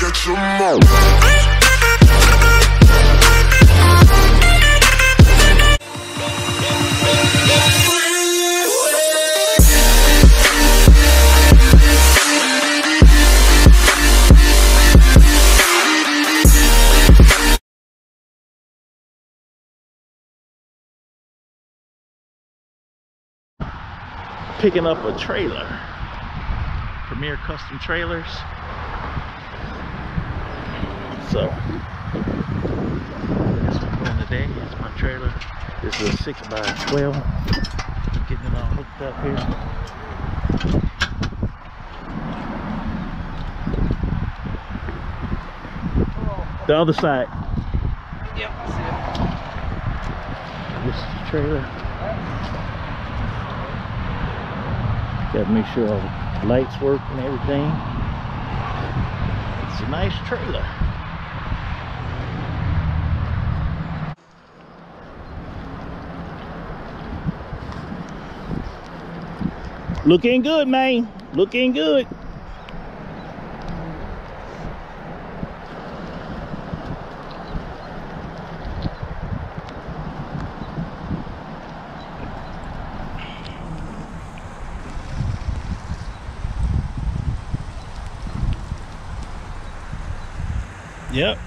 catch 'em all. Picking up a trailer, Premier Custom Trailers. So that's what I'm doing today. It's my trailer. This is a 6x12. Getting it all hooked up here. The other side. Yep, I see it. This is the trailer. Got to make sure all the lights work and everything. It's a nice trailer. Looking good, man. Looking good. Yep.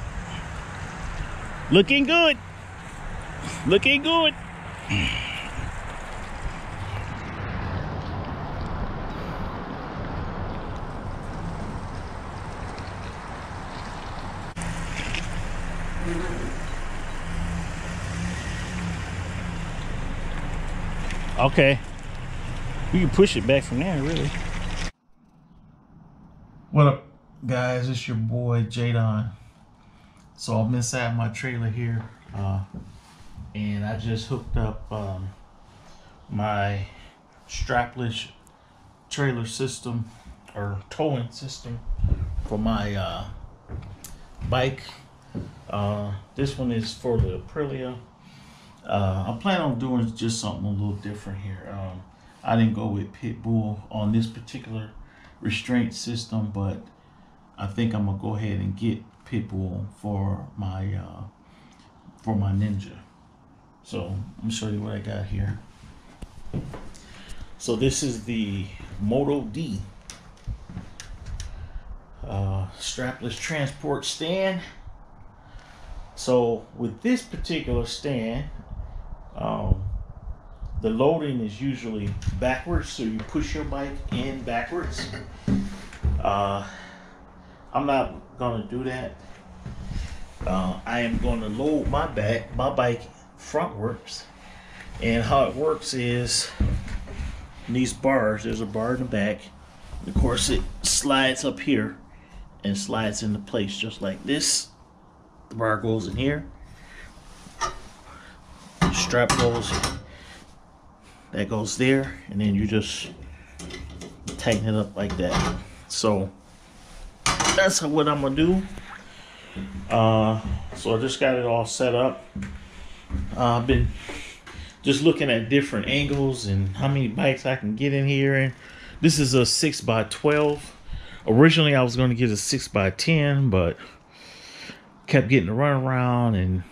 Looking good. Looking good. Okay. We can push it back from there, really. What up, guys? It's your boy Jadon. So I'm inside my trailer here, and I just hooked up my strapless trailer system or towing system for my bike. This one is for the Aprilia. I'm planning on doing just something a little different here. I didn't go with Pit Bull on this particular restraint system, but I think I'm gonna go ahead and get Pit Bull for my Ninja. So I'm gonna show you what I got here. So this is the Moto-D strapless transport stand. So with this particular stand, the loading is usually backwards, so you push your bike in backwards. I'm not gonna do that. I am gonna load my bike frontwards, and how it works is these bars. There's a bar in the back. Of course, it slides up here and slides into place just like this. The bar goes in here. The strap goes. That goes there, and then you just tighten it up like that. So that's what I'm gonna do. So I just got it all set up. I've been just looking at different angles and how many bikes I can get in here. And this is a 6x12. Originally I was going to get a 6x10, but kept getting the runaround, and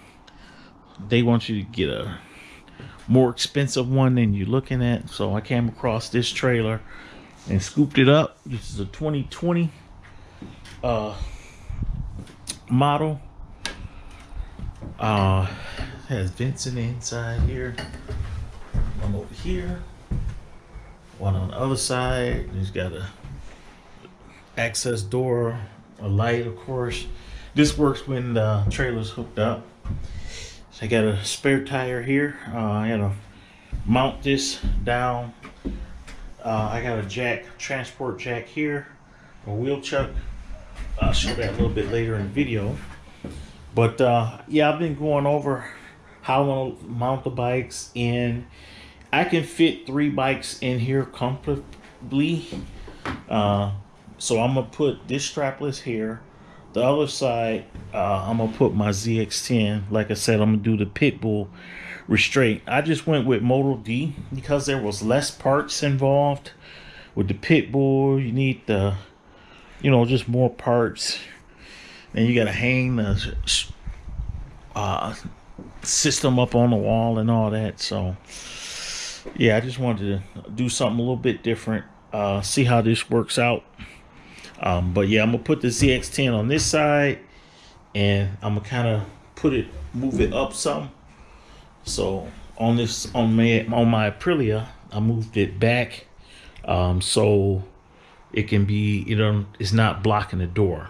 they want you to get a more expensive one than you're looking at. So I came across this trailer and scooped it up. This is a 2020 model. Has vents in the inside here, one over here, one on the other side. It's got a access door, a light, of course. This works when the trailer's hooked up. So I got a spare tire here. I gotta mount this down. I got a transport jack here, a wheel chuck. I'll show that a little bit later in the video. But yeah, I've been going over how I'm gonna mount the bikes in. I can fit 3 bikes in here comfortably. So I'm gonna put this strapless here. The other side, I'm gonna put my ZX10. Like I said, I'm gonna do the Pit Bull restraint. I just went with Moto-D because there was less parts involved. With the Pit Bull, you need the, you know, just more parts. and you got to hang the system up on the wall and all that. So yeah, I just wanted to do something a little bit different, see how this works out. But yeah, I'm gonna put the ZX10 on this side, and I'm gonna kind of move it up some. So on my Aprilia, I moved it back, so it can be, it's not blocking the door.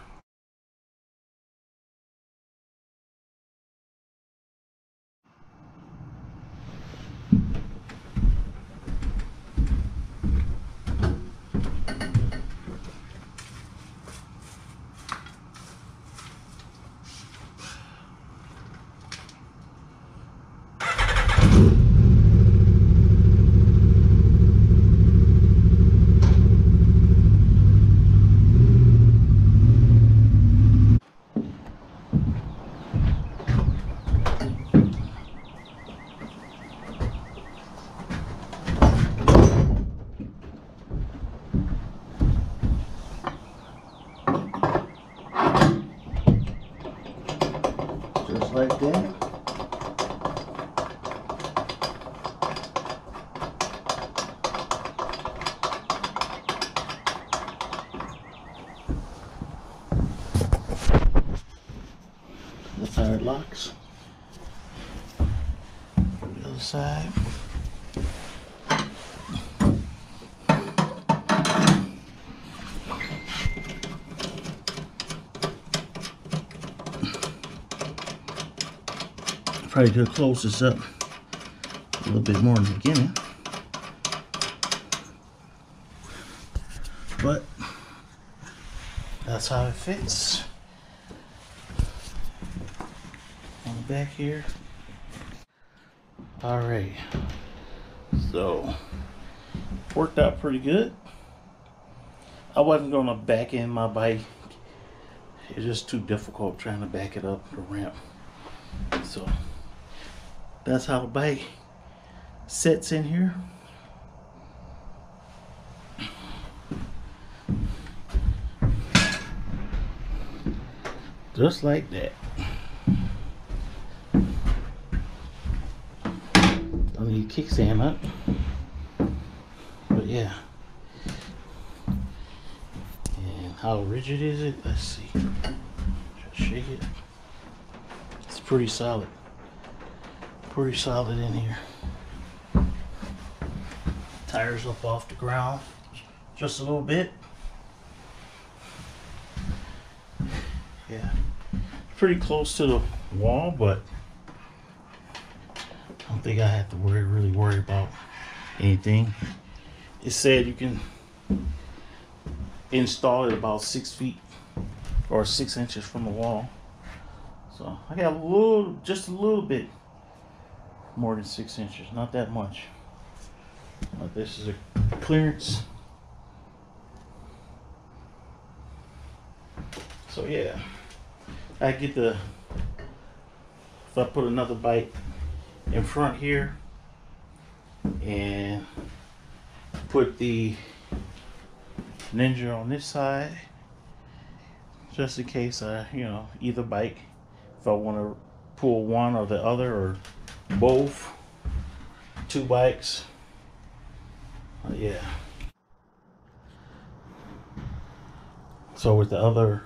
Just like that. That's how it locks. The other side. Probably could close this up a little bit more in the beginning, but that's how it fits on the back here. All right, so worked out pretty good. I wasn't gonna back in my bike. It's just too difficult trying to back it up the ramp. So that's how the bike sits in here. Just like that. Don't need kickstand up. But yeah. And how rigid is it? Let's see. Just shake it. It's pretty solid. Pretty solid in here. Tires up off the ground just a little bit. Yeah, pretty close to the wall, but I don't think I have to really worry about anything. It said you can install it about 6 feet or 6 inches from the wall. So I got just a little bit more than 6 inches, not that much. This is a clearance. So yeah, I get if I put another bike in front here and put the Ninja on this side, just in case either bike, if I want to pull one or the other or both, 2 bikes. Yeah. So with the other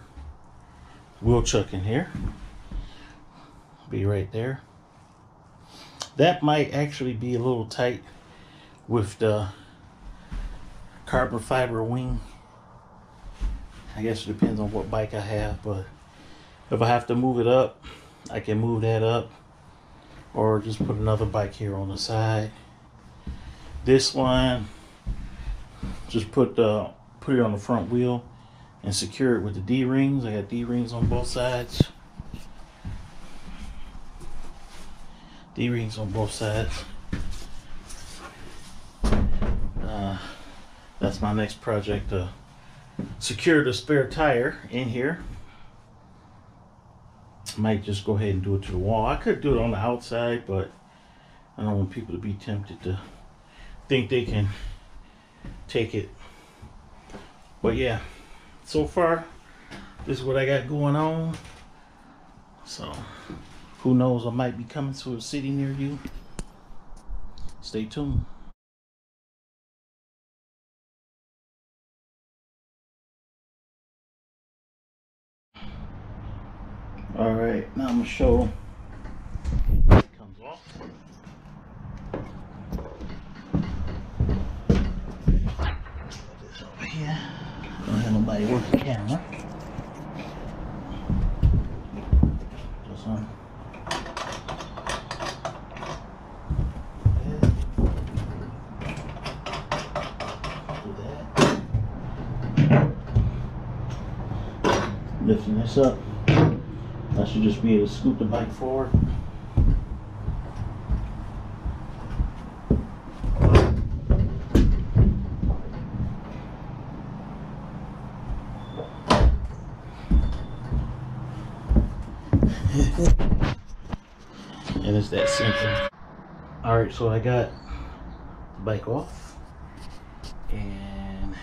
wheel chuck in here, be right there. That might actually be a little tight with the carbon fiber wing. I guess it depends on what bike I have, but if I have to move it up, I can move that up, or just put another bike here on the side. This one, just put it on the front wheel and secure it with the D-rings. I got D-rings on both sides. D-rings on both sides. That's my next project, to secure the spare tire in here. Might just go ahead and do it to the wall. I could do it on the outside, but I don't want people to be tempted to think they can take it. But yeah, so far this is what I got going on. So who knows, I might be coming to a city near you. Stay tuned. All right, now I'm gonna show it comes off. Put this over here. Don't have nobody work the camera. Just on. Lifting this up, I should just be able to scoot the bike forward. And it's that simple. Alright, so I got the bike off, and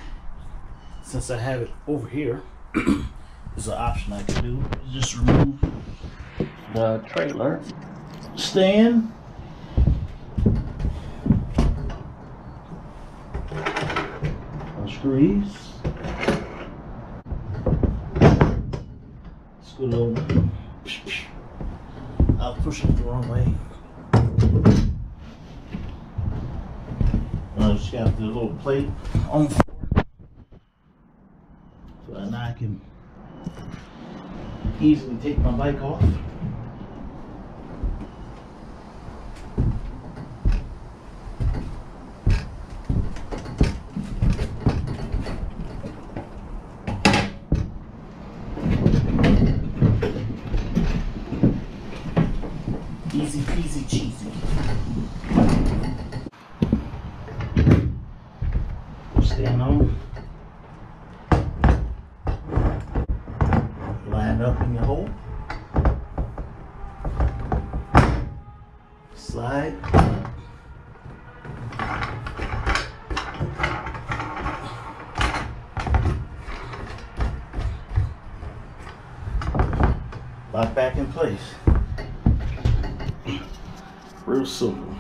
since I have it over here, there's an option I can do. Just remove the trailer stand. Unscrew these. Scoot over. I was pushing it the wrong way. I just got the little plate on the floor, so that now I can easily take my bike off. Easy peasy cheesy. Stand on. Line up in your hole. Slide. Lock back in place. Real simple.